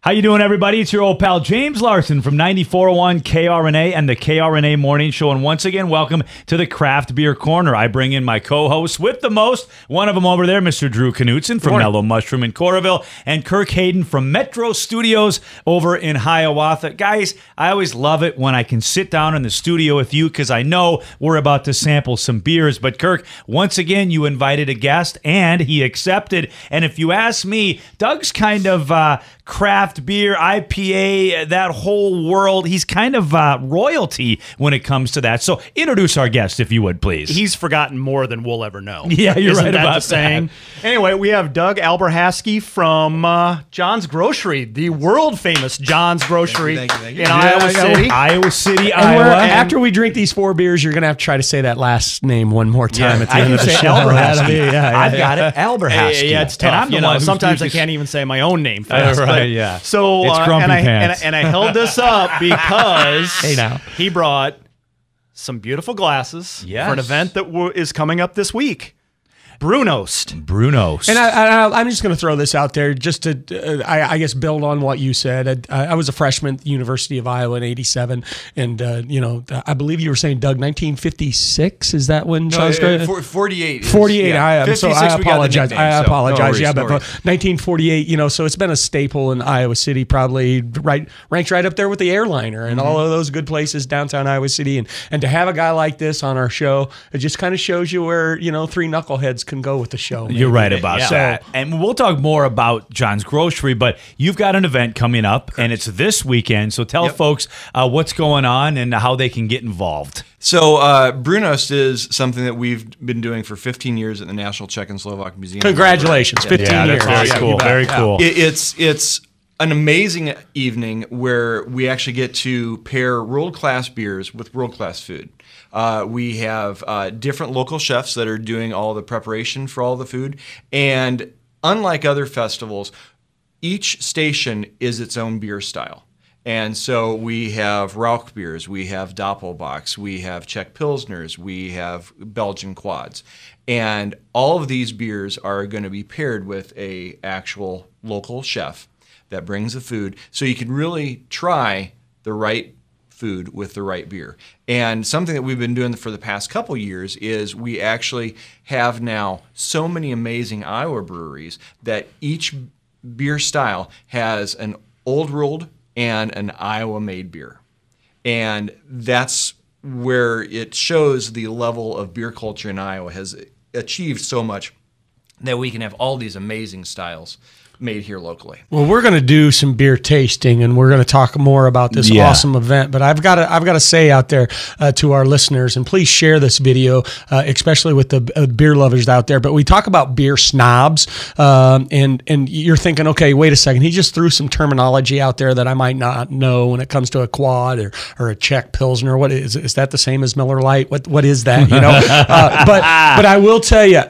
How you doing, everybody? It's your old pal James Larson from 94.1 KRNA and the KRNA Morning Show. And once again, welcome to the Craft Beer Corner. I bring in my co-hosts with the most. One of them over there, Mr. Drew Knutson from Mellow Mushroom in Coralville, and Kirk Hayden from Metro Studios over in Hiawatha. Guys, I always love it when I can sit down in the studio with you because I know we're about to sample some beers. But Kirk, once again, you invited a guest and he accepted. And if you ask me, Doug's kind of craft beer, IPA, that whole world. He's kind of royalty when it comes to that. So introduce our guest, if you would, please. He's forgotten more than we'll ever know. Yeah, you're Isn't right that about the saying? that. Anyway, we have Doug Alberhaski from John's Grocery, the world famous John's Grocery Thank you. in Iowa City. Iowa City, And Iowa. after we drink these 4 beers, you're going to have to try to say that last name one more time at the I end can of the say show. Alberhaski. Yeah, I've got it, Alberhaski. Yeah, it's And I'm tough. the You one know, who's sometimes I just- can't even say my own name fast. Right, but- yeah. So It's Grumpy Pants. and I held this up because Hey, now. he brought some beautiful glasses Yes. for an event that is coming up this week. Bruno's. And I'm just going to throw this out there just to, I guess, build on what you said. I was a freshman at the University of Iowa in '87, and I believe you were saying, Doug, 1956. Is that when John's Grocery? 48. 48. Yeah. I am. So 56, I we got the apologize. nickname, I so apologize. no worries, Yeah, no but worries. 1948. So it's been a staple in Iowa City, probably ranked right up there with the Airliner and all of those good places downtown Iowa City. And to have a guy like this on our show, it just kind of shows you where 3 knuckleheads can go with the show. You're right about Yeah. that. And we'll talk more about John's Grocery, but you've got an event coming up, and it's this weekend. So tell folks what's going on and how they can get involved. So Brunos is something that we've been doing for 15 years at the National Czech and Slovak Museum. Congratulations, 15 years. Very Yeah, cool. you bet. Very Yeah. cool. It's an amazing evening where we actually get to pair world-class beers with world-class food. We have different local chefs that are doing all the preparation for all the food. And unlike other festivals, each station is its own beer style. And so we have Rauch beers, we have Doppelbocks, we have Czech Pilsners, we have Belgian quads. And all of these beers are going to be paired with a actual local chef that brings the food. So you can really try the right food with the right beer. And something that we've been doing for the past couple years is we actually have now so many amazing Iowa breweries that each beer style has an old world and an Iowa-made beer. And that's where it shows the level of beer culture in Iowa has achieved so much that we can have all these amazing styles made here locally. Well, we're going to do some beer tasting, and we're going to talk more about this awesome event. But I've got to say out there to our listeners, and please share this video, especially with the beer lovers out there. But we talk about beer snobs, and you're thinking, okay, wait a second, he just threw some terminology out there that I might not know when it comes to a quad or a Czech Pilsner. What is that the same as Miller Lite? What is that? But I will tell you,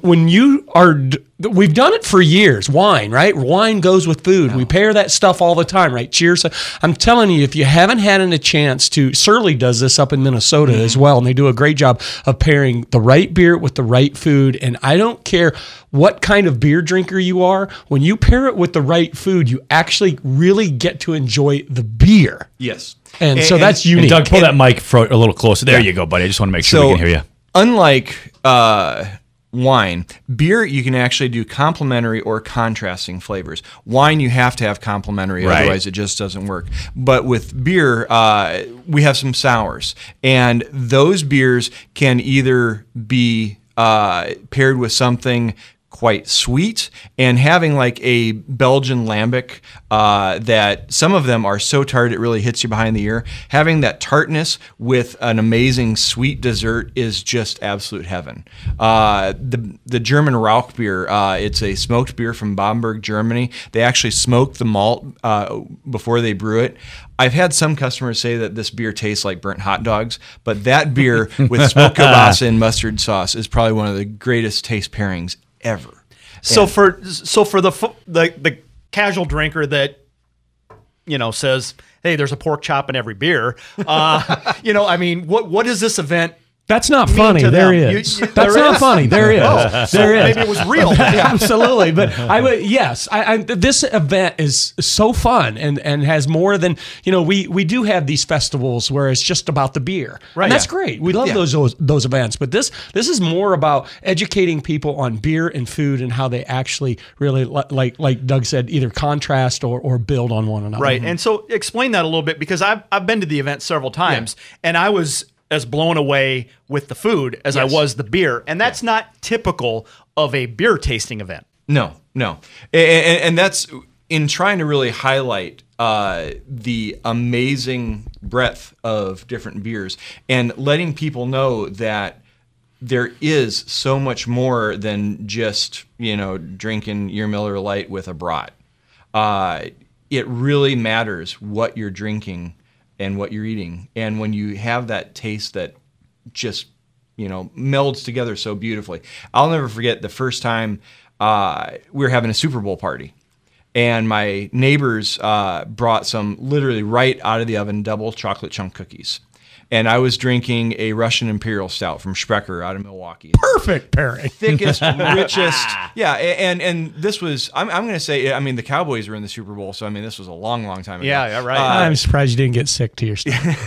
when you are. We've done it for years. Wine, right? Wine goes with food. We pair that stuff all the time, right? Cheers. I'm telling you, if you haven't had a chance to, Surly does this up in Minnesota as well, and they do a great job of pairing the right beer with the right food. And I don't care what kind of beer drinker you are, when you pair it with the right food, you actually really get to enjoy the beer. Yes. And so that's And unique. Doug, pull that mic a little closer. There you go, buddy. I just want to make sure we can hear you. Unlike wine, beer, you can actually do complementary or contrasting flavors. Wine, you have to have complementary, Right. otherwise it just doesn't work. But with beer, we have some sours, and those beers can either be paired with something quite sweet, and having like a Belgian lambic that some of them are so tart it really hits you behind the ear. Having that tartness with an amazing sweet dessert is just absolute heaven. The German Rauch beer, it's a smoked beer from Bamberg, Germany. They actually smoke the malt before they brew it. I've had some customers say that this beer tastes like burnt hot dogs, but that beer with smoked kielbasa and mustard sauce is probably one of the greatest taste pairings ever. So for the casual drinker that says, hey, there's a pork chop in every beer, I mean, what is this event That's not mean funny. to There them. is. That's not funny. There is. There is. Maybe it was real. Absolutely. But I would, yes, this event is so fun and has more than, we do have these festivals where it's just about the beer. Right. And that's great. We love those events. But this is more about educating people on beer and food and how they actually really, like Doug said, either contrast or build on one another. Right. And so explain that a little bit, because I've been to the event several times and I was as blown away with the food as I was the beer. And that's not typical of a beer tasting event. No. And that's in trying to really highlight the amazing breadth of different beers and letting people know that there is so much more than just, drinking your Miller Lite with a brat. It really matters what you're drinking and what you're eating. And when you have that taste that just, melds together so beautifully. I'll never forget the first time we were having a Super Bowl party. And my neighbors brought some literally right out of the oven double chocolate chunk cookies. And I was drinking a Russian Imperial Stout from Sprecher out of Milwaukee. Perfect pairing. Thickest, richest. Yeah, and this was, I'm going to say, the Cowboys were in the Super Bowl, so, this was a long, long time ago. Yeah, right. I'm surprised you didn't get sick to your stomach.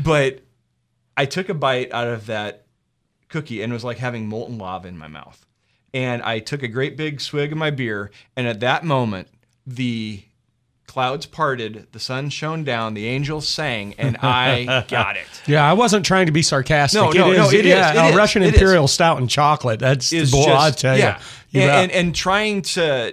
But I took a bite out of that cookie, and it was like having molten lava in my mouth. And I took a great big swig of my beer, and at that moment, the clouds parted, the sun shone down, the angels sang, and I got it. Yeah, I wasn't trying to be sarcastic. No, it is. Russian Imperial Stout and chocolate. That's the bull, I'll tell you. And trying to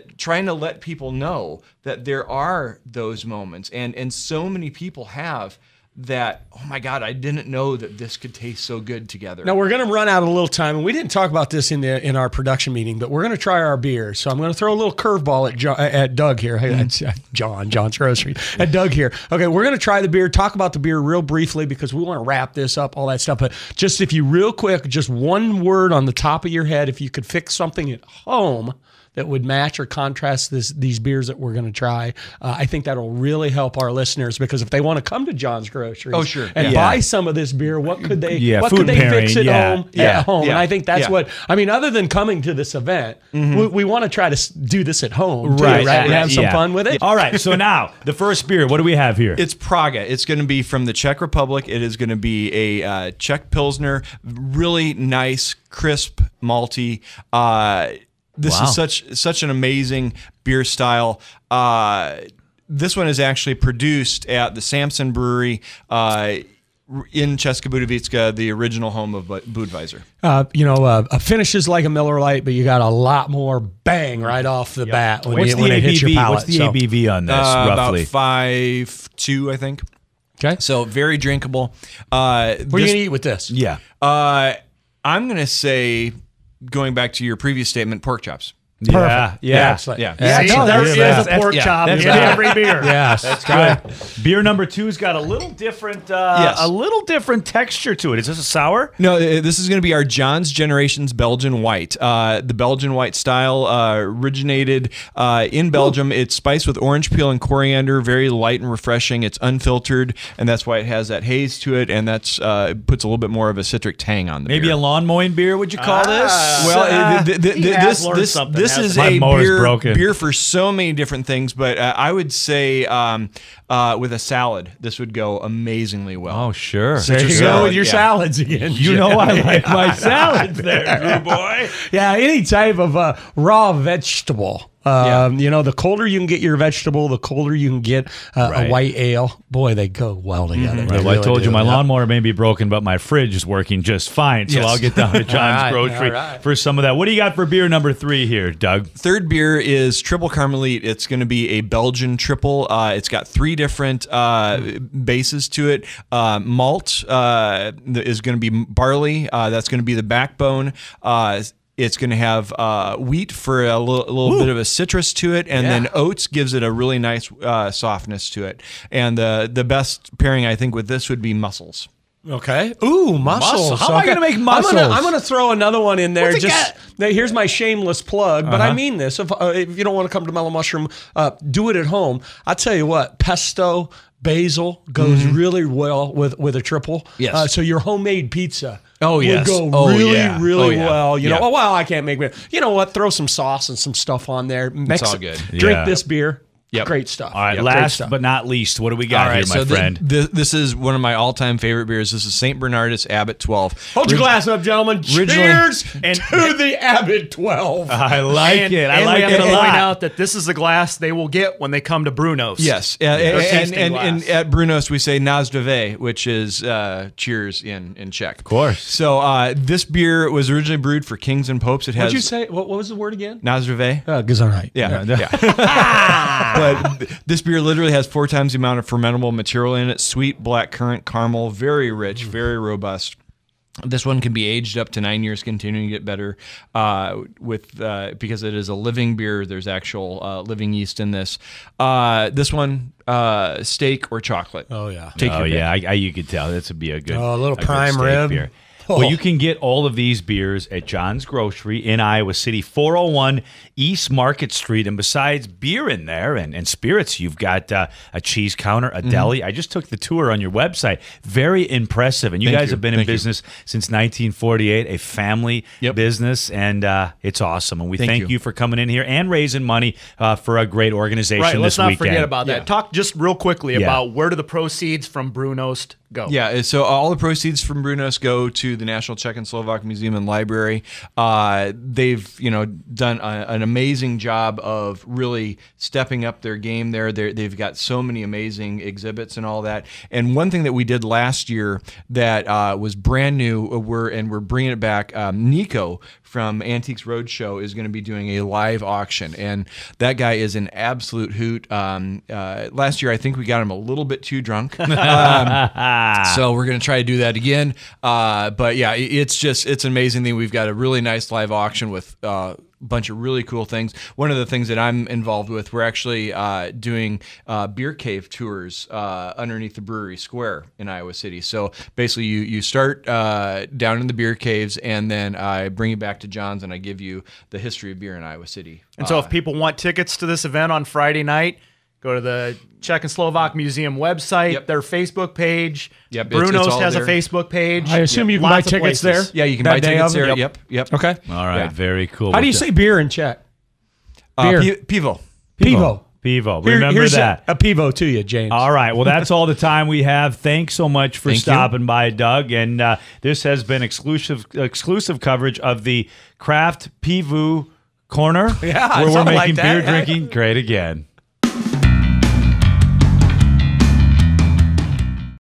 let people know that there are those moments, and so many people have that, oh my God, I didn't know that this could taste so good together. Now we're going to run out of a little time, and we didn't talk about this in our production meeting, but we're going to try our beer. So I'm going to throw a little curveball at Doug here. Hey, that's John's Grocery, at Doug here. Okay, we're going to try the beer, talk about the beer real briefly because we want to wrap this up, all that stuff. But just if you real quick, just one word on the top of your head, if you could fix something at home that would match or contrast these beers that we're going to try. I think that'll really help our listeners, because if they want to come to John's Groceries and buy some of this beer, what could they fix at home? At home. And I think that's what, other than coming to this event, we want to try to do this at home too, right? And have some fun with it. All right, so now the first beer, what do we have here? It's Praga. It's going to be from the Czech Republic. It is going to be a Czech Pilsner, really nice, crisp, malty. This is such an amazing beer style. This one is actually produced at the Samson Brewery in Česká Budějovice, the original home of Budweiser. Finishes like a Miller Lite, but you got a lot more bang right off the bat when it hits your palate. What's the ABV on this, roughly? About 5.2, I think. Okay. So very drinkable. What are you going to eat with this? Yeah. I'm going to say, going back to your previous statement, pork chops. Yeah. There is a pork chop in every beer. Yes, that's good. Beer number 2's got a little different, texture to it. Is this a sour? No, this is going to be our John's Generations Belgian White. The Belgian White style originated in Belgium. It's spiced with orange peel and coriander, very light and refreshing. It's unfiltered, and that's why it has that haze to it, and that's puts a little bit more of a citric tang on the beer. Maybe a lawn mowing beer, would you call this? Well, this is a beer for so many different things, but I would say with a salad, this would go amazingly well. Oh, sure. There you go with your salads again. You know I like my salads there, Drew boy. Yeah, any type of raw vegetable. The colder you can get your vegetable, the colder you can get a white ale. Boy, they go well together. Right. Well, I told you my lawnmower may be broken, but my fridge is working just fine. So I'll get down to John's Grocery for some of that. What do you got for beer number 3 here, Doug? Third beer is Triple Carmelite. It's going to be a Belgian triple. It's got 3 different bases to it. Malt is going to be barley. That's going to be the backbone. It's going to have wheat for a little bit of a citrus to it, and then oats gives it a really nice softness to it. And the best pairing, I think, with this would be mussels. Okay. Ooh, mussels. How am I going to make mussels? I'm gonna throw another one in there. What's it Just here's my shameless plug, but I mean this. If you don't want to come to Mellow Mushroom, do it at home. I tell you what, pesto, basil goes really well with a triple. Yes. So your homemade pizza. Oh, yes. Would go Oh, really, yeah. really Oh, yeah. well. You know, Yeah. well, I can't make it. You know what? Throw some sauce and some stuff on there. Mix all it. good. Drink Yeah. this beer. Yep. Great stuff. All right, Yep, great last stuff. but not least, what do we got here, my friend? This is one of my all-time favorite beers. This is St. Bernardus Abbott 12. Hold your glass up, gentlemen. Cheers to the Abbott 12. I like it. I like we have it to a point lot. out that this is the glass they will get when they come to Bruno's. Yes, Their and tasting glass. at Brunos we say Nazdravej, which is cheers in Czech. Of course. So this beer was originally brewed for kings and popes. It has What'd you say? What was the word again? Nazdravej. Gesundheit. Yeah. But this beer literally has 4 times the amount of fermentable material in it. Sweet black currant caramel, very rich, very robust. This one can be aged up to 9 years, continuing to get better because it is a living beer. There's actual living yeast in this. This one, steak or chocolate. Oh, yeah. Take your pick. yeah, you could tell this would be a good, Oh, a little good prime steak rib. beer. Oh. Well, you can get all of these beers at John's Grocery in Iowa City, 401 East Market Street. And besides beer in there and spirits, you've got a cheese counter, a deli. I just took the tour on your website. Very impressive. And you guys have been in business since 1948, a family business, and it's awesome. And we thank you for coming in here and raising money for a great organization Right, let's this not weekend. forget about that. Yeah. Talk just real quickly Yeah. about where do the proceeds from Bruno's go? Yeah, so all the proceeds from Brunos go to the National Czech and Slovak Museum and Library. They've done an amazing job of really stepping up their game there. They've got so many amazing exhibits and all that. And one thing that we did last year that was brand new, we're bringing it back. Nico from Antiques Roadshow is going to be doing a live auction, and that guy is an absolute hoot. Last year, I think we got him a little bit too drunk. So we're going to try to do that again. But yeah, it's an amazing thing. We've got a really nice live auction with a bunch of really cool things. One of the things that I'm involved with, we're actually doing beer cave tours underneath the brewery square in Iowa City. So basically you start down in the beer caves, and then I bring you back to John's and I give you the history of beer in Iowa City. And so if people want tickets to this event on Friday night, go to the Czech and Slovak Museum website, their Facebook page. Yep, Bruno's it's all has there. a Facebook page. I assume you can buy Lots of tickets there. places. Yeah, you can That buy day tickets of? there. Yep. Yep. Okay. All right, Yeah. very cool. How do you say beer in Czech? Beer. Pivo. Pivo. Pivo. Here- Remember here's that. A pivo to you, James. All right. Well, that's all the time we have. Thanks so much for stopping by, Doug. And this has been exclusive coverage of the Craft Pivu Corner, Yeah, where we're something making like that. beer drinking great again.